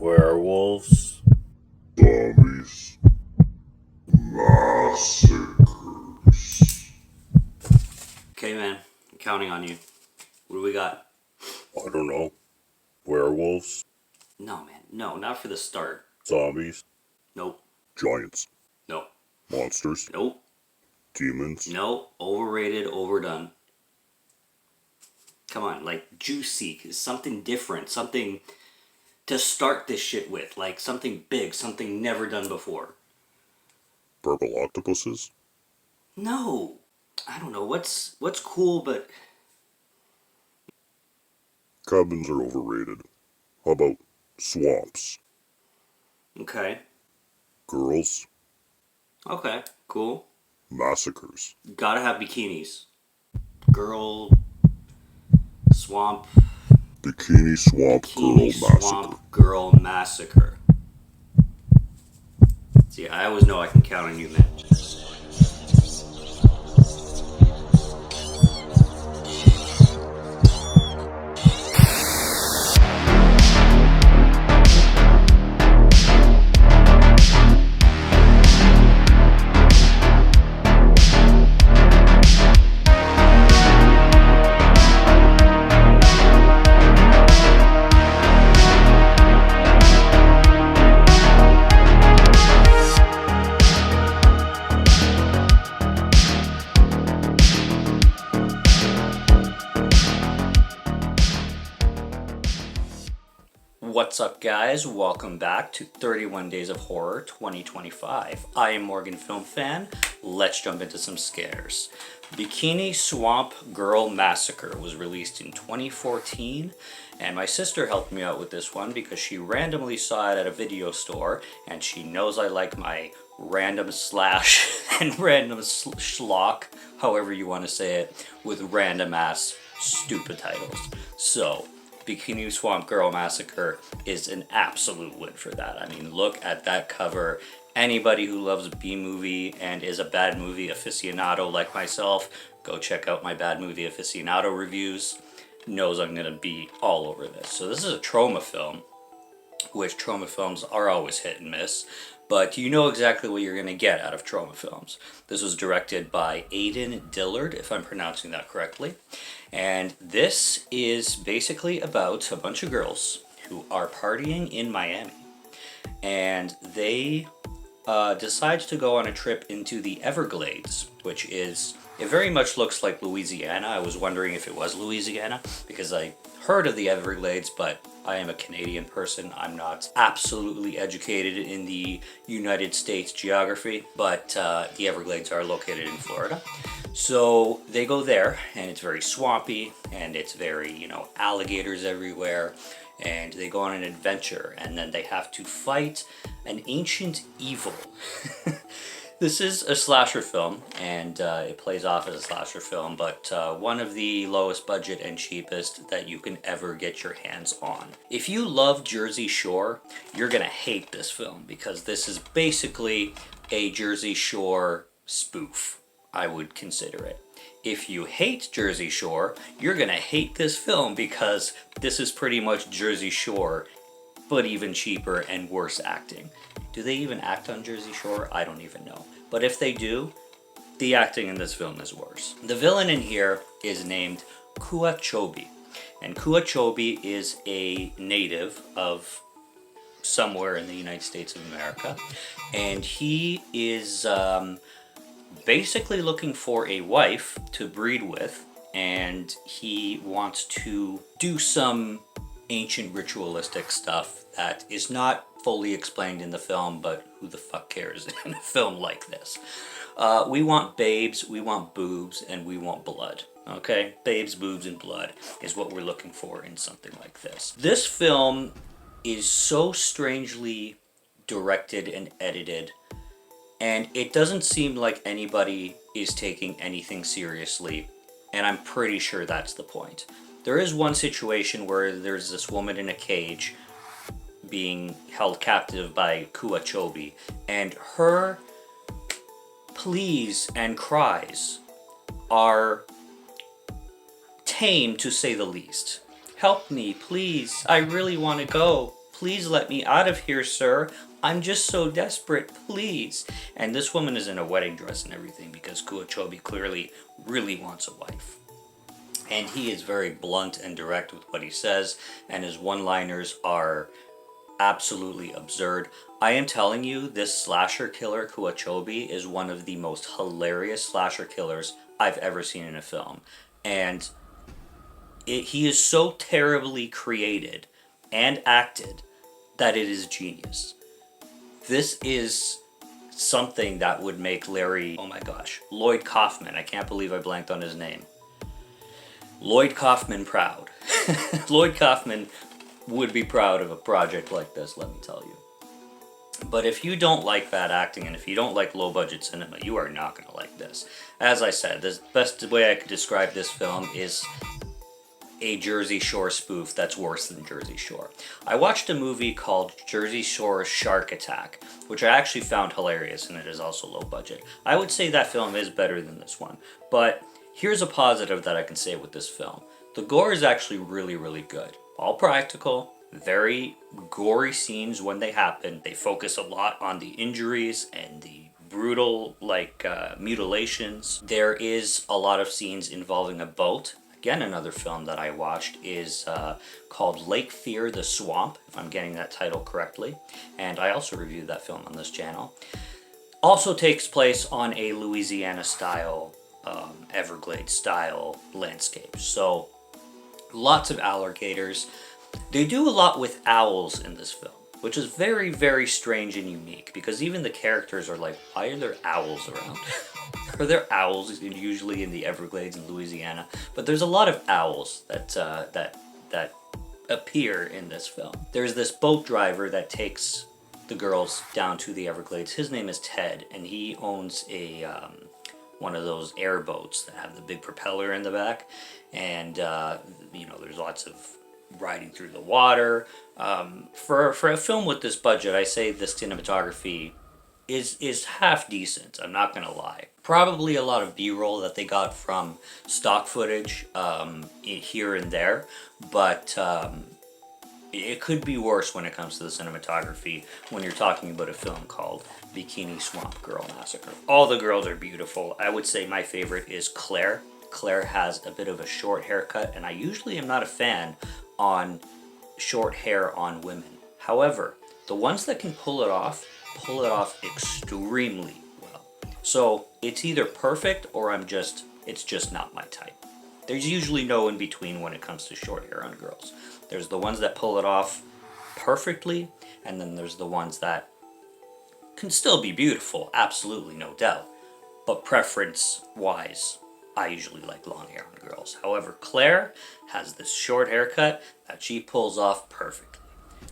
Werewolves. Zombies. Massacres. Okay, man. I'm counting on you. What do we got? I don't know. Werewolves. No, man. No, not for the start. Zombies. Nope. Giants. Nope. Monsters. Nope. Demons. Nope. Overrated, overdone. Come on, like juicy, something different, something to start this shit with, like something big, something never done before. Purple octopuses. No, I don't know what's cool, but Cabins are overrated. How about swamps? okay, Girls. okay, cool. Massacres. Gotta have bikinis. Girl, swamp, Bikini Swamp bikini Girl Massacre. swamp girl massacre. See, I always know I can count on you, man. What's up, guys? Welcome back to 31 Days of Horror 2025. I am Morgan Film Fan. Let's jump into some scares. Bikini Swamp Girl Massacre was released in 2014, and my sister helped me out with this one because she randomly saw it at a video store, and she knows I like my random slash and random schlock, however you want to say it, with random ass stupid titles. So, Bikini Swamp Girl Massacre is an absolute win for that. I mean, look at that cover. Anybody who loves a B-movie and is a bad movie aficionado like myself, go check out my bad movie aficionado reviews, knows I'm gonna be all over this. So this is a trauma film, which trauma films are always hit and miss, but you know exactly what you're gonna get out of trauma films. This was directed by Aiden Dillard, if I'm pronouncing that correctly. And this is basically about a bunch of girls who are partying in Miami. And they decide to go on a trip into the Everglades, which is, it very much looks like Louisiana. I was wondering if it was Louisiana, because I heard of the Everglades, but I am a Canadian person. I'm not absolutely educated in the United States geography, but the Everglades are located in Florida. So they go there, and it's very swampy, and it's very, alligators everywhere, and they go on an adventure, and then they have to fight an ancient evil. This is a slasher film, and it plays off as a slasher film, but one of the lowest budget and cheapest that you can ever get your hands on. If you love Jersey Shore, you're gonna hate this film, because this is basically a Jersey Shore spoof, I would consider it. If you hate Jersey Shore, you're gonna hate this film, because this is pretty much Jersey Shore, but even cheaper and worse acting. Do they even act on Jersey Shore? I don't even know. But if they do, the acting in this film is worse. The villain in here is named Kuachobi. And Kuachobi is a native of somewhere in the United States of America. And he is basically looking for a wife to breed with. And he wants to do some ancient ritualistic stuff that is not fully explained in the film, but who the fuck cares in a film like this? We want babes, we want boobs, and we want blood. Okay? Babes, boobs, and blood is what we're looking for in something like this. This film is so strangely directed and edited, and it doesn't seem like anybody is taking anything seriously, and I'm pretty sure that's the point. There is one situation where there's this woman in a cage being held captive by Kuachobi, and her pleas and cries are tame, to say the least. Help me, please. I really want to go. please let me out of here, sir. I'm just so desperate, please. And this woman is in a wedding dress and everything because Kuachobi clearly really wants a wife. And he is very blunt and direct with what he says, and his one-liners are absolutely absurd. I am telling you, this slasher killer, Kuachobi, is one of the most hilarious slasher killers I've ever seen in a film. And he is so terribly created and acted that it is genius. This is something that would make Lloyd Kaufman, I can't believe I blanked on his name. Lloyd Kaufman proud. Lloyd Kaufman would be proud of a project like this, let me tell you. But if you don't like bad acting and if you don't like low budget cinema, you are not going to like this. As I said, the best way I could describe this film is a Jersey Shore spoof that's worse than Jersey Shore. I watched a movie called Jersey Shore Shark Attack, which I actually found hilarious, and it is also low budget. I would say that film is better than this one, but here's a positive that I can say with this film. The gore is actually really, really good. All practical, very gory scenes when they happen. They focus a lot on the injuries and the brutal, mutilations. There is a lot of scenes involving a boat. Again, another film that I watched is called Lake Fear the Swamp, if I'm getting that title correctly. And I also reviewed that film on this channel. Also takes place on a Louisiana-style, Everglades-style landscape. So, lots of alligators. They do a lot with owls in this film, which is very, very strange and unique, because even the characters are like, why are there owls around? Are there owls usually in the Everglades in Louisiana? But there's a lot of owls that appear in this film. There's this boat driver that takes the girls down to the Everglades. His name is Ted, and he owns a one of those airboats that have the big propeller in the back, and there's lots of riding through the water. For a film with this budget, I say the cinematography is half decent. I'm not gonna lie. Probably a lot of B-roll that they got from stock footage here and there, but it could be worse when it comes to the cinematography when you're talking about a film called Bikini Swamp Girl Massacre. All the girls are beautiful. I would say my favorite is Claire. Claire has a bit of a short haircut, and I usually am not a fan on short hair on women. However, the ones that can pull it off extremely well. So it's either perfect or it's just not my type. There's usually no in between when it comes to short hair on girls. There's the ones that pull it off perfectly, and then there's the ones that can still be beautiful, absolutely, no doubt. But preference-wise, I usually like long hair on girls. However, Claire has this short haircut that she pulls off perfectly.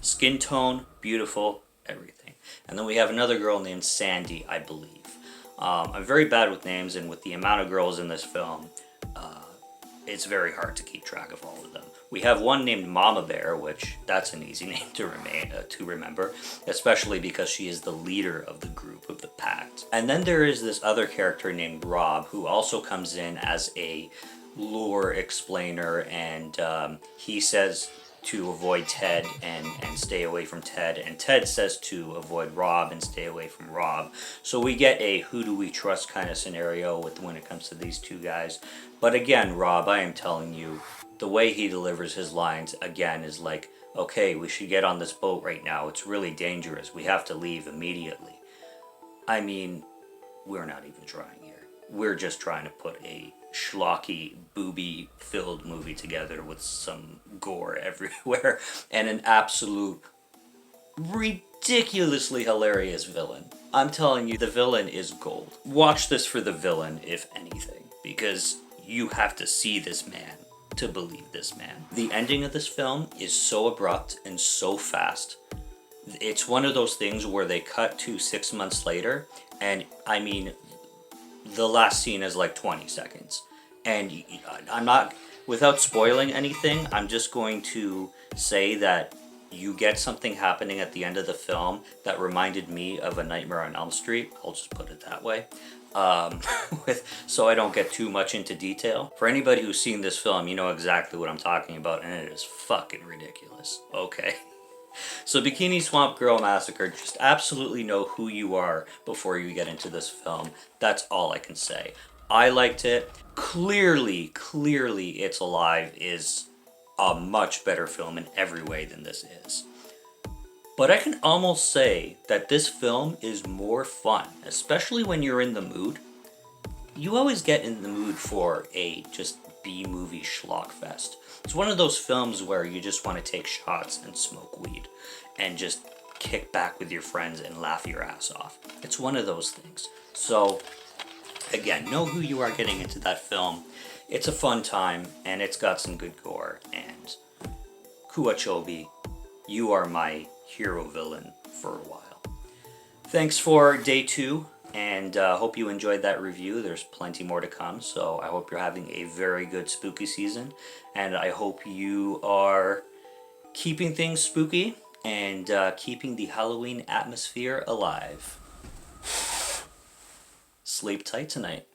Skin tone, beautiful, everything. And then we have another girl named Sandy, I believe. I'm very bad with names, and with the amount of girls in this film, it's very hard to keep track of all of them. We have one named Mama Bear, which that's an easy name to remember, especially because she is the leader of the group, of the pact. And then there is this other character named Rob, who also comes in as a lure explainer, and he says to avoid Ted and stay away from Ted, and Ted says to avoid Rob and stay away from Rob. So we get a who do we trust kind of scenario when it comes to these two guys. But again, Rob, I am telling you, the way he delivers his lines, again, is like, okay, we should get on this boat right now. It's really dangerous. We have to leave immediately. I mean, we're not even trying here. We're just trying to put a schlocky, booby-filled movie together with some gore everywhere and an absolute ridiculously hilarious villain. I'm telling you, the villain is gold. Watch this for the villain, if anything, because you have to see this man to believe this man. The ending of this film is so abrupt and so fast. It's one of those things where they cut to 6 months later, and I mean, the last scene is like 20 seconds. And I'm not, without spoiling anything, I'm just going to say that you get something happening at the end of the film that reminded me of A Nightmare on Elm Street. I'll just put it that way. So I don't get too much into detail. For anybody who's seen this film, you know exactly what I'm talking about, and it is fucking ridiculous. Okay. So Bikini Swamp Girl Massacre, just absolutely know who you are before you get into this film. That's all I can say. I liked it. Clearly, It's Alive is a much better film in every way than this is. But I can almost say that this film is more fun, especially when you're in the mood. You always get in the mood for a just B-movie schlock fest. It's one of those films where you just want to take shots and smoke weed and just kick back with your friends and laugh your ass off. It's one of those things. So, again, know who you are getting into that film. It's a fun time, and it's got some good gore. And Kuachobi, you are my hero villain for a while. Thanks for day 2. And hope you enjoyed that review. There's plenty more to come, so I hope you're having a very good spooky season. And I hope you are keeping things spooky and keeping the Halloween atmosphere alive. Sleep tight tonight.